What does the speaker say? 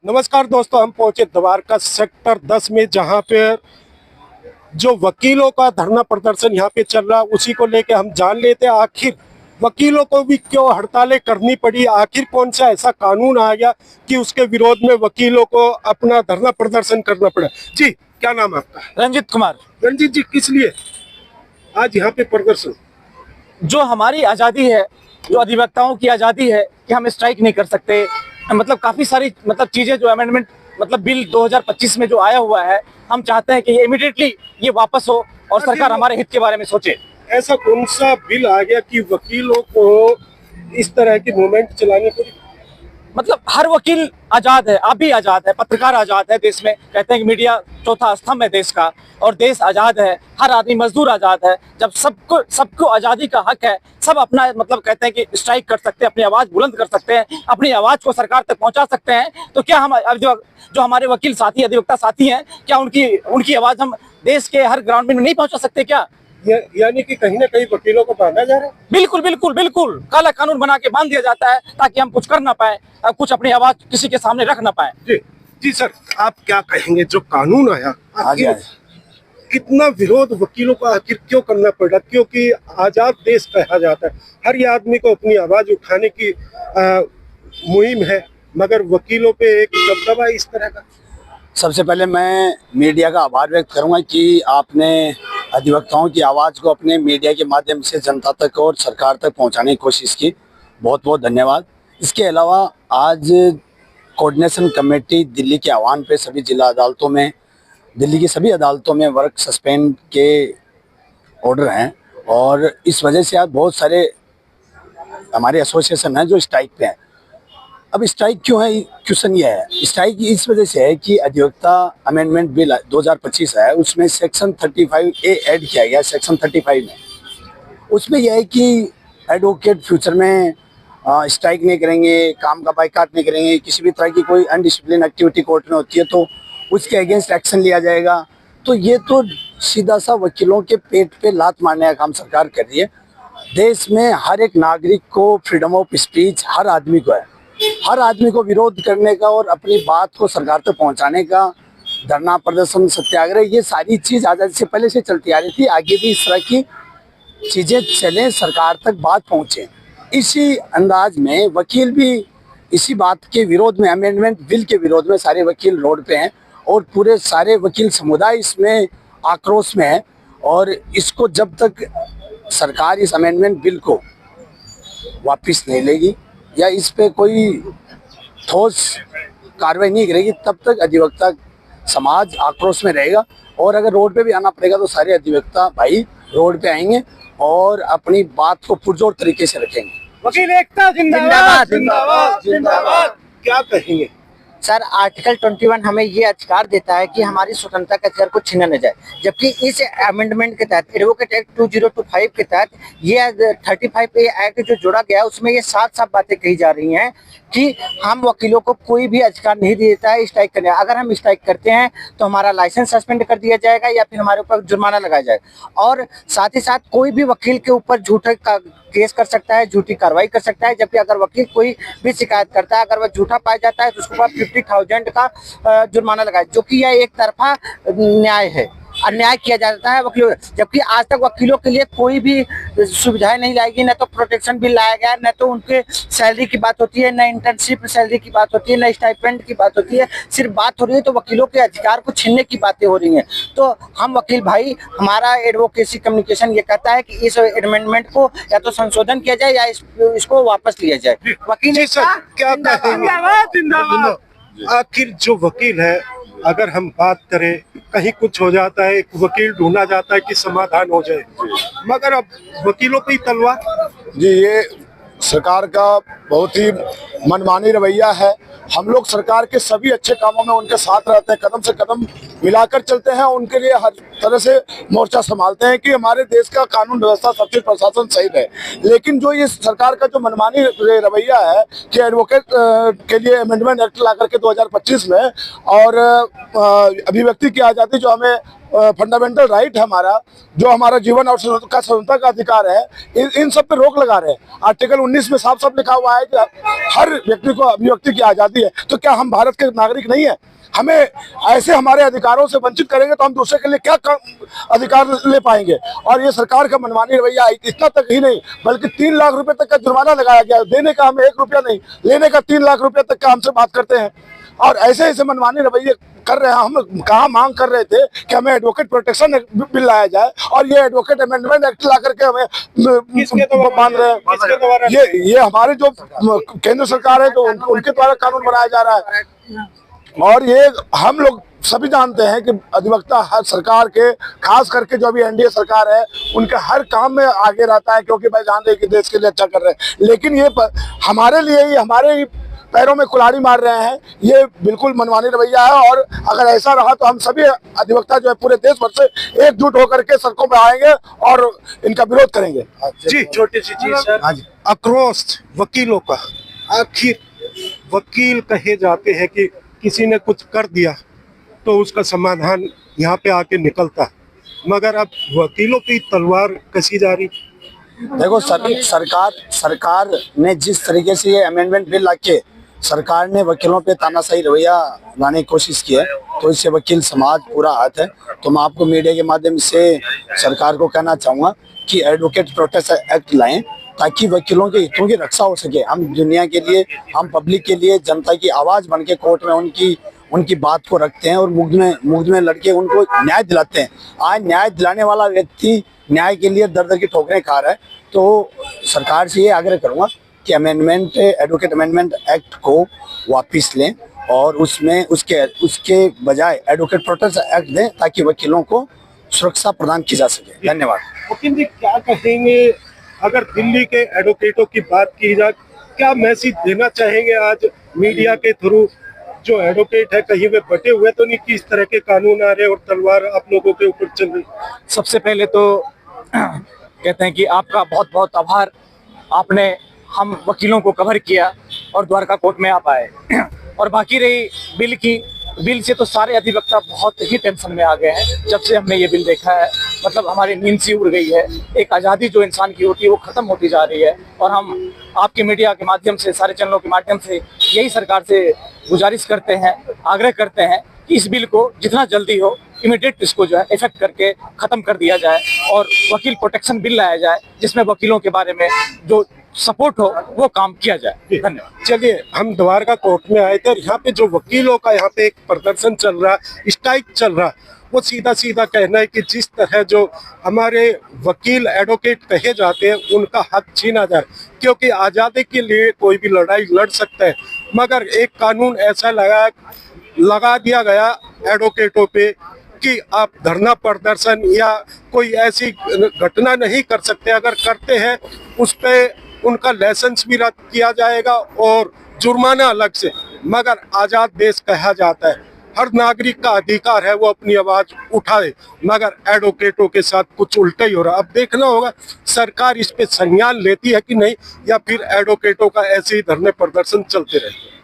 नमस्कार दोस्तों, हम पहुंचे द्वारका सेक्टर 10 में, जहां पे जो वकीलों का धरना प्रदर्शन यहां पे चल रहा है, उसी को लेके हम जान लेते हैं आखिर वकीलों को भी क्यों हड़तालें करनी पड़ी। आखिर कौन सा ऐसा कानून आ गया कि उसके विरोध में वकीलों को अपना धरना प्रदर्शन करना पड़ा। जी, क्या नाम है आपका? रंजीत कुमार। रंजीत जी, किस लिए आज यहाँ पे प्रदर्शन? जो हमारी आज़ादी है, जो अधिवक्ताओं की आज़ादी है कि हम स्ट्राइक नहीं कर सकते, मतलब काफ़ी सारी चीज़ें जो अमेंडमेंट बिल 2025 में जो आया हुआ है, हम चाहते हैं कि ये इमीडिएटली ये वापस हो और सरकार हमारे हित के बारे में सोचे। ऐसा कौन सा बिल आ गया कि वकीलों को इस तरह की मूवमेंट चलानी पड़ी? हर वकील आजाद है, आप भी आजाद है, पत्रकार आजाद है। देश में कहते हैं कि मीडिया चौथा स्तंभ है देश का, और देश आजाद है, हर आदमी मजदूर आजाद है। जब सबको आजादी का हक है, सब अपना कहते हैं कि स्ट्राइक कर सकते हैं, अपनी आवाज बुलंद कर सकते हैं, अपनी आवाज को सरकार तक पहुंचा सकते हैं। तो क्या हम जो हमारे वकील साथी, अधिवक्ता साथी हैं, क्या उनकी आवाज हम देश के हर ग्राउंड में नहीं पहुंचा सकते क्या? यानी कि कहीं ना कहीं वकीलों को बांधा जा रहा है। बिल्कुल बिल्कुल बिल्कुल, काला कानून बना के बांध दिया जाता है ताकि हम कुछ कर ना पाए, कुछ अपनी आवाज किसी के सामने रख ना पाए। जी जी सर, आप क्या कहेंगे? जो कानून आया, आखिर कितना विरोध वकीलों का आखिर क्यों करना पड़ा? क्योंकि आजाद देश कहा जाता है, हर आदमी को अपनी आवाज उठाने की मुहिम है, मगर वकीलों पे एक दबदबा इस तरह का। सबसे पहले मैं मीडिया का आभार व्यक्त करूंगा कि आपने अधिवक्ताओं की आवाज़ को अपने मीडिया के माध्यम से जनता तक और सरकार तक पहुंचाने की कोशिश की। बहुत बहुत धन्यवाद। इसके अलावा आज कोऑर्डिनेशन कमेटी दिल्ली के आह्वान पे सभी जिला अदालतों में, दिल्ली की सभी अदालतों में वर्क सस्पेंड के ऑर्डर हैं, और इस वजह से आज बहुत सारे हमारे एसोसिएशन हैं जो स्ट्राइक पे हैं। अब स्ट्राइक क्यों है? क्वेश्चन ये है, स्ट्राइक इस वजह से है कि अधिवक्ता अमेंडमेंट बिल 2025 है, उसमें सेक्शन 35A ऐड किया गया। सेक्शन 35 में उसमें यह है कि एडवोकेट फ्यूचर में स्ट्राइक नहीं करेंगे, काम का बायकॉट नहीं करेंगे, किसी भी तरह की कोई अनडिसिप्लिन एक्टिविटी कोर्ट में होती है तो उसके अगेंस्ट एक्शन लिया जाएगा। तो ये तो सीधा सा वकीलों के पेट पे लात मारने का काम सरकार कर रही है। देश में हर एक नागरिक को फ्रीडम ऑफ स्पीच हर आदमी को है, हर आदमी को विरोध करने का और अपनी बात को सरकार तक पहुंचाने का, धरना प्रदर्शन, सत्याग्रह, ये सारी चीज़ आज़ादी से पहले से चलती आ रही थी। आगे भी इस तरह की चीज़ें चलें, सरकार तक बात पहुंचे। इसी अंदाज में वकील भी इसी बात के विरोध में, अमेंडमेंट बिल के विरोध में सारे वकील रोड पे हैं, और पूरे सारे वकील समुदाय इसमें आक्रोश में है। और इसको जब तक सरकार इस अमेंडमेंट बिल को वापस नहीं लेगी या इस पे कोई ठोस कार्रवाई नहीं करेगी, तब तक अधिवक्ता समाज आक्रोश में रहेगा। और अगर रोड पे भी आना पड़ेगा तो सारे अधिवक्ता भाई रोड पे आएंगे और अपनी बात को पुरजोर तरीके से रखेंगे। वकील एकता जिंदाबाद जिंदाबाद जिंदाबाद। क्या कहेंगे सर? आर्टिकल 21 हमें ये अधिकार देता है कि हमारी स्वतंत्रता का अधिकार को छीना न जाए, जबकि इस अमेंडमेंट के तहत, एडवोकेट एक्ट 2025 के तहत ये 35A एक्ट जो जोड़ा गया, उसमें ये साफ बातें कही जा रही हैं कि हम वकीलों को कोई भी अधिकार नहीं देता है स्ट्राइक करने। अगर हम स्ट्राइक करते हैं तो हमारा लाइसेंस सस्पेंड कर दिया जाएगा या फिर हमारे ऊपर जुर्माना लगाया जाएगा, और साथ ही साथ कोई भी वकील के ऊपर झूठे केस कर सकता है, झूठी कार्रवाई कर सकता है। जबकि अगर वकील कोई भी शिकायत करता है, अगर वह झूठा पाया जाता है तो उसके ऊपर 50,000 का जुर्माना लगाए, जो कि यह एक तरफा न्याय है, अन्याय किया जाता है वकीलों। जबकि आज तक वकीलों के लिए कोई भी सुविधाएं नहीं लाएगी, न तो प्रोटेक्शन बिल लाया गया, न तो उनके सैलरी की बात होती है, न इंटर्नशिप सैलरी की बात होती है, न स्टाइपेंड की बात होती है। सिर्फ बात हो रही है तो वकीलों के अधिकार को छीनने की बातें हो रही हैं। तो हम वकील भाई, हमारा एडवोकेसी कम्युनिकेशन ये कहता है कि इस अमेंडमेंट को या तो संशोधन किया जाए या इसको वापस लिया जाए। वकील क्या कहेंगे? आखिर जो वकील है, अगर हम बात करें, कहीं कुछ हो जाता है, एक वकील ढूंढा जाता है कि समाधान हो जाए, मगर अब वकीलों पे ही तलवार। जी, ये सरकार का बहुत ही मनमानी रवैया है। हम लोग सरकार के सभी अच्छे कामों में उनके साथ रहते हैं, कदम से कदम मिलाकर चलते हैं, उनके लिए हर तरह से मोर्चा संभालते हैं कि हमारे देश का कानून व्यवस्था, सब चीज प्रशासन सही रहे। लेकिन जो ये सरकार का जो मनमानी रवैया है कि एडवोकेट के लिए अमेंडमेंट एक्ट ला करके 2025 में, और अभिव्यक्ति की आज़ादी जो हमें फंडामेंटल राइट है हमारा, जो हमारा जीवन और स्वतंत्रता का अधिकार है, इन सब पे रोक लगा रहे हैं। आर्टिकल 19 में साफ साफ लिखा हुआ है कि हर व्यक्ति को अभिव्यक्ति की आजादी है। तो क्या हम भारत के नागरिक नहीं है? हमें ऐसे हमारे अधिकारों से वंचित करेंगे तो हम दूसरे के लिए क्या अधिकार ले पाएंगे? और ये सरकार का मनमानी रवैया, इतना तक ही नहीं बल्कि 3 लाख रुपए तक का जुर्माना लगाया गया। देने का हमें 1 रुपया नहीं, लेने का 3 लाख रुपए तक का हमसे बात करते हैं। और ऐसे ऐसे मनमानी रवैये कर रहे हैं। हम कहाँ मांग कर रहे थे कि हमें एडवोकेट प्रोटेक्शन बिल लाया जाए, और ये एडवोकेट अमेंडमेंट एक्ट ला करके हमें मान रहे हैं। ये हमारे जो केंद्र सरकार है, तो उनके द्वारा कानून बनाया जा रहा है। और ये हम लोग सभी जानते हैं कि अधिवक्ता हर सरकार के, खास करके जो अभी एनडीए सरकार है, उनके हर काम में आगे रहता है, क्योंकि भाई जान रहे कि देश के लिए अच्छा कर रहे हैं। लेकिन ये हमारे लिए ही, हमारे ही पैरों में कुल्हाड़ी मार रहे हैं। ये बिल्कुल मनमानी रवैया है। और अगर ऐसा रहा तो हम सभी अधिवक्ता जो है पूरे देश भर से एकजुट होकर के सड़कों पर आएंगे और इनका विरोध करेंगे। जी, छोटी सी चीज सर, हाँ जी। आक्रोश वकीलों का। आखिर वकील कहे जाते हैं कि किसी ने कुछ कर दिया तो उसका समाधान यहाँ पे आके निकलता है, मगर अब वकीलों की तलवार कसी जा रही। देखो सरकार ने जिस तरीके से ये अमेंडमेंट बिल लाके सरकार ने वकीलों पे तानाशाही रवैया लाने की कोशिश की है, तो इससे वकील समाज पूरा हाथ है। तो मैं आपको मीडिया के माध्यम से सरकार को कहना चाहूँगा कि एडवोकेट प्रोटेक्शन एक्ट लाएं, ताकि वकीलों के हितों की रक्षा हो सके। हम दुनिया के लिए, हम पब्लिक के लिए, जनता की आवाज़ बन के कोर्ट में उनकी बात को रखते हैं और मुग्ध में लड़के उनको न्याय दिलाते हैं। आज न्याय दिलाने वाला व्यक्ति न्याय के लिए दर दर की ठोकरें खा रहा है। तो सरकार से ये आग्रह करूँगा कि एडवोकेट अमेंडमेंट एक्ट को वापस लें और उसमें उसके बजाय एडवोकेट प्रोटेक्शन एक्ट दें, ताकि वकीलों को सुरक्षा प्रदान की जा सके। धन्यवाद। वकील जी, क्या कहेंगे अगर दिल्ली के एडवोकेटों की बात की जाए? क्या मैसेज देना चाहेंगे आज मीडिया के थ्रू? जो एडवोकेट है, कहीं वे बटे हुए तो नहीं कि इस तरह के कानून आ रहे और तलवार आप लोगों के ऊपर चल रही? सबसे पहले तो कहते हैं कि आपका बहुत बहुत आभार। आपने हम वकीलों को कवर किया और द्वारका कोर्ट में आप आए। और बाकी रही बिल से तो सारे अधिवक्ता बहुत ही टेंशन में आ गए हैं जब से हमने ये बिल देखा है। मतलब हमारी नींद सी उड़ गई है। एक आज़ादी जो इंसान की होती है वो ख़त्म होती जा रही है। और हम आपके मीडिया के माध्यम से, सारे चैनलों के माध्यम से यही सरकार से गुजारिश करते हैं, आग्रह करते हैं कि इस बिल को जितना जल्दी हो इमीडिएट इसको जो है इफेक्ट करके ख़त्म कर दिया जाए और वकील प्रोटेक्शन बिल लाया जाए, जिसमें वकीलों के बारे में जो सपोर्ट हो वो काम किया जाए। धन्यवाद। चलिए, हम द्वारका कोर्ट में आए थे और यहाँ पे जो वकीलों का यहाँ पे एक प्रदर्शन चल रहा है, स्ट्राइक चल रहा है, वो सीधा सीधा कहना है कि जिस तरह जो हमारे वकील एडवोकेट कहे जाते हैं उनका हक छीना जाए, क्योंकि आज़ादी के लिए कोई भी लड़ाई लड़ सकता है, मगर एक कानून ऐसा लगा दिया गया एडवोकेटों पे कि आप धरना प्रदर्शन या कोई ऐसी घटना नहीं कर सकते। अगर करते हैं उस पे उनका लाइसेंस भी रद्द किया जाएगा और जुर्माना अलग से। मगर आज़ाद देश कहा जाता है, हर नागरिक का अधिकार है वो अपनी आवाज़ उठाए, मगर एडवोकेटों के साथ कुछ उल्टा ही हो रहा। अब देखना होगा सरकार इस पे संज्ञान लेती है कि नहीं, या फिर एडवोकेटों का ऐसे ही धरने प्रदर्शन चलते रहते हैं।